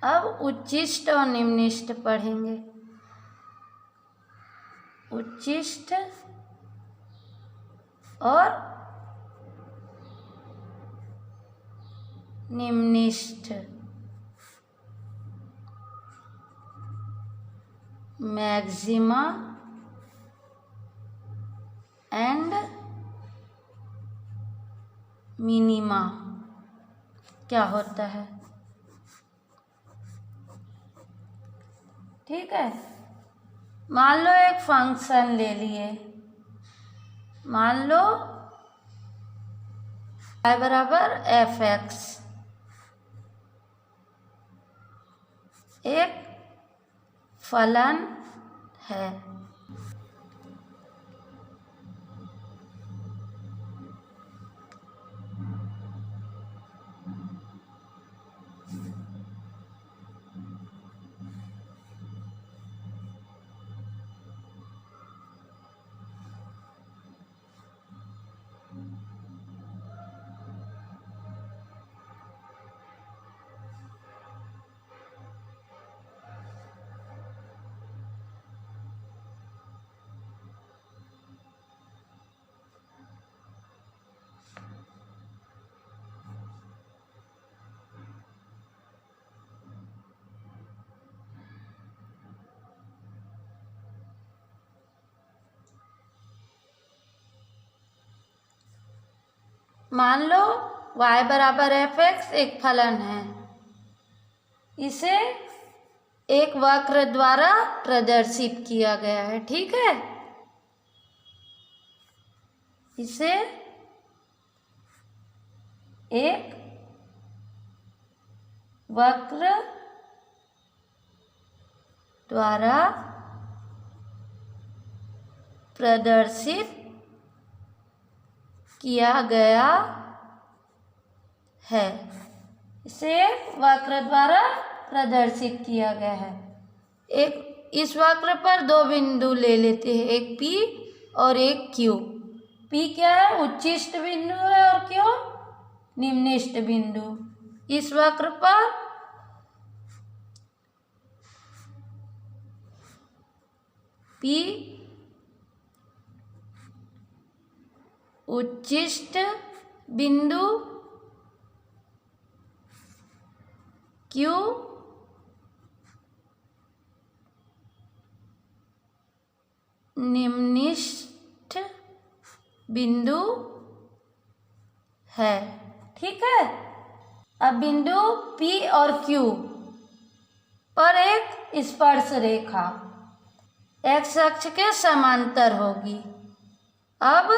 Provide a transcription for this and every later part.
अब उच्चिष्ट और निम्निष्ठ पढ़ेंगे। उच्चिष्ट और निम्निष्ठ। मैक्सिमा एंड मिनिमा क्या होता है? ठीक है, मान लो एक फंक्शन ले लिए, मान लो y बराबर f(x), एक फलन है। मान लो y बराबर f(x) एक फलन है, इसे एक वक्र द्वारा प्रदर्शित किया गया है। ठीक है, इसे एक वक्र द्वारा प्रदर्शित किया गया है। इसे वक्र द्वारा प्रदर्शित किया गया है। एक इस वक्र पर दो बिंदु ले लेते हैं, एक P और एक Q। P क्या है? उच्चिष्ट बिंदु है, और Q निम्निष्ठ बिंदु। इस वक्र पर P उच्चिष्ट बिंदु, Q निम्निष्ठ बिंदु है। ठीक है, अब बिंदु P और Q पर एक स्पर्श रेखा x अक्ष के समांतर होगी। अब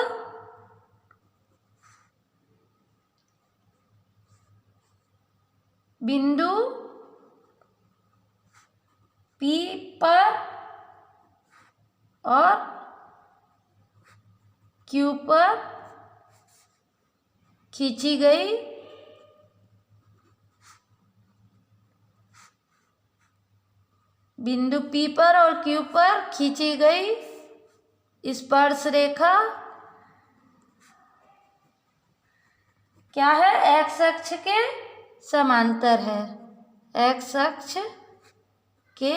बिंदु P पर और Q पर खींची गई बिंदु P पर और Q पर खींची गई स्पर्श रेखा क्या है? x अक्ष के समांतर है। x अक्ष के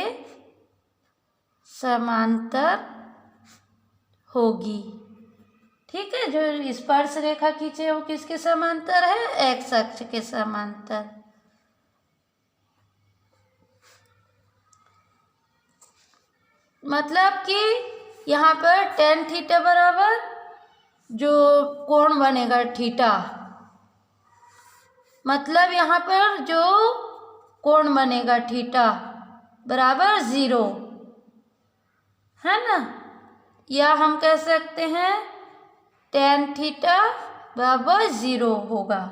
समांतर होगी। ठीक है, जो स्पर्श रेखा खींचे वो किसके समांतर है? x अक्ष के समांतर। मतलब कि यहाँ पर tan थीटा बराबर जो कोण बनेगा थीटा, मतलब यहाँ पर जो कोण बनेगा थीटा बराबर 0 है ना, या हम कह सकते हैं tan थीटा बराबर 0 होगा।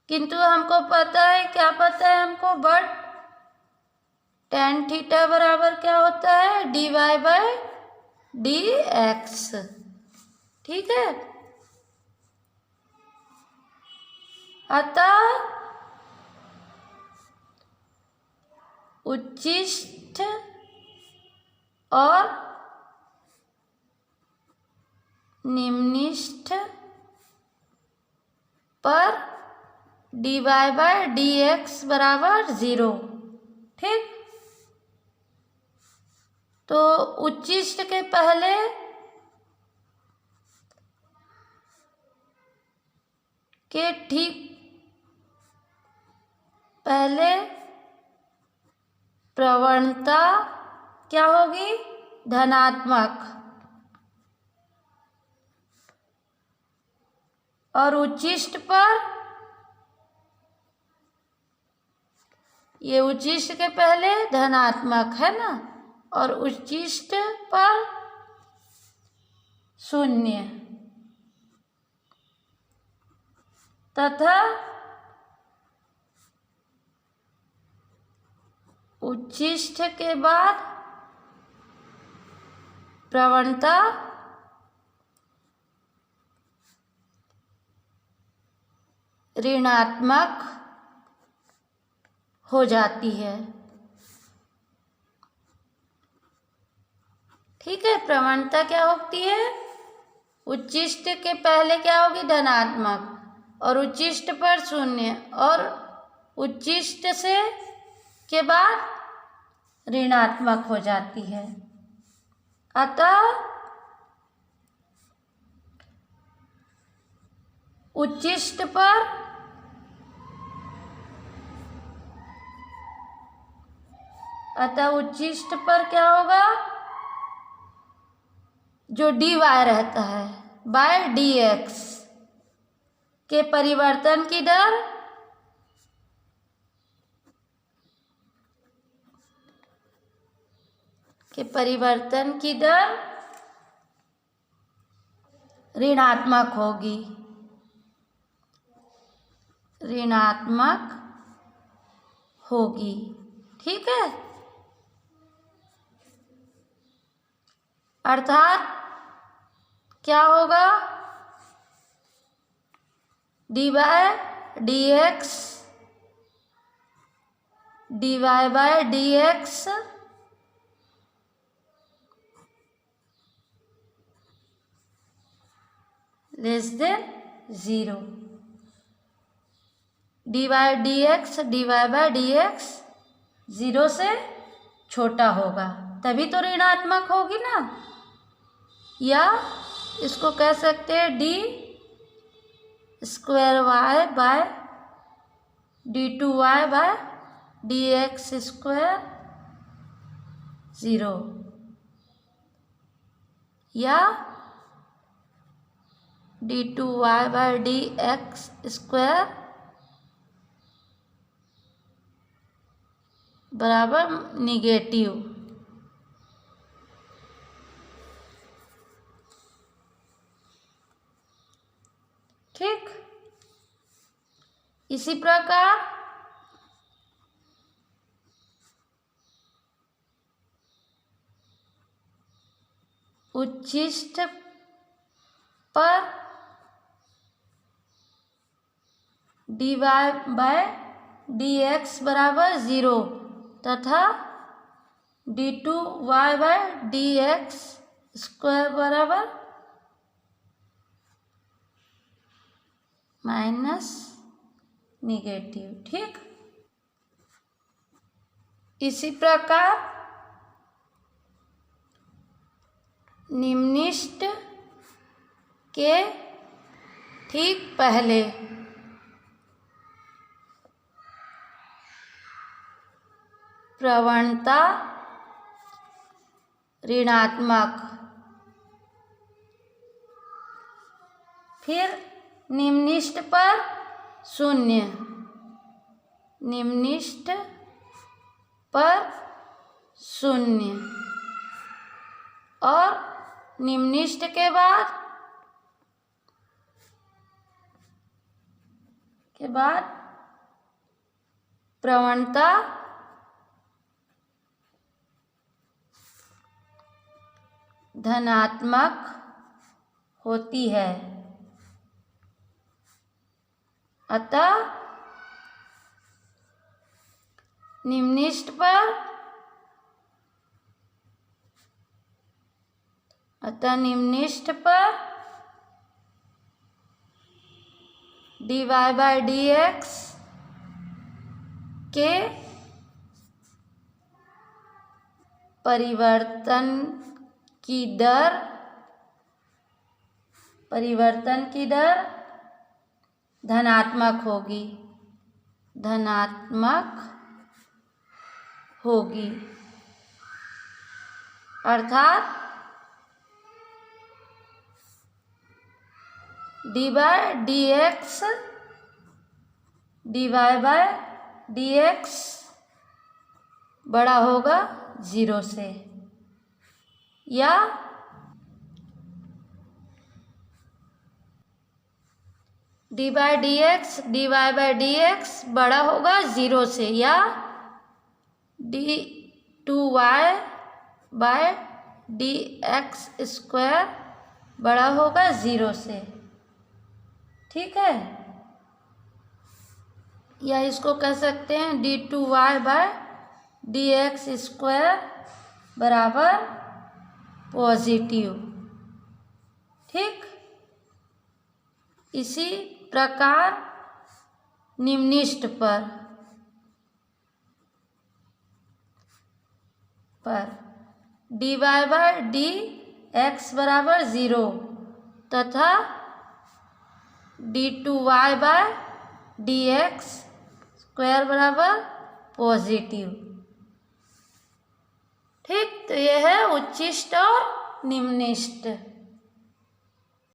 किंतु हमको पता है, क्या पता है हमको, बट tan थीटा बराबर क्या होता है? dy/dx। ठीक है, अतः उच्चिष्ठ और निम्निष्ठ पर dy बाय dx बराबर 0। ठीक, तो उच्चिष्ट के पहले ठीक पहले प्रवणता क्या होगी? धनात्मक। और उच्चिष्ट पर, ये उच्चिष्ट के पहले धनात्मक है ना, और उच्चिष्ट पर 0 तथा उच्चिष्ट के बाद प्रवणता ऋणात्मक हो जाती है। ठीक है, प्रवणता क्या होती है? उच्चिष्ट के पहले क्या होगी? धनात्मक, और उच्चिष्ट पर 0, और उच्चिष्ट से के बाद ऋणात्मक हो जाती है। अतः उच्चिष्ट पर क्या होगा? जो dy रहता है बाय dx के परिवर्तन की दर ऋणात्मक होगी, ठीक है। अर्थात क्या होगा? dy by dx less than 0। dy by dx 0 से छोटा होगा, तभी तो ऋणात्मक होगी ना। या इसको कह सकते हैं d² y bye d2y bye dx² 0, या d2y बाय dx² बराबर निगेटिव। ठीक, इसी प्रकार उच्चिष्ट पर dy बाय dx बराबर 0 तथा d2y बाय dx² बराबर माइनस निगेटिव। ठीक, इसी प्रकार निम्निष्ट के ठीक पहले प्रवणता ऋणात्मक, फिर निम्निष्ट पर 0, निम्निष्ट पर 0, और निम्निष्ट के बाद प्रवणता धनात्मक होती है। अतः निम्निष्ट पर d y by d x के परिवर्तन की दर धनात्मक होगी अर्थात d by d x d y by d x बड़ा होगा 0 से, या d by d x d y by d x बड़ा होगा 0 से, या d 2y by d x square बड़ा होगा 0 से। ठीक है, या इसको कह सकते हैं d2y by d x square बराबर पॉजिटिव। ठीक, इसी प्रकार निम्निष्ट पर d y by d x बराबर 0 तथा d2y by d x square बराबर पॉजिटिव। ठीक, तो यह है उच्चिष्ट और निम्निष्ट।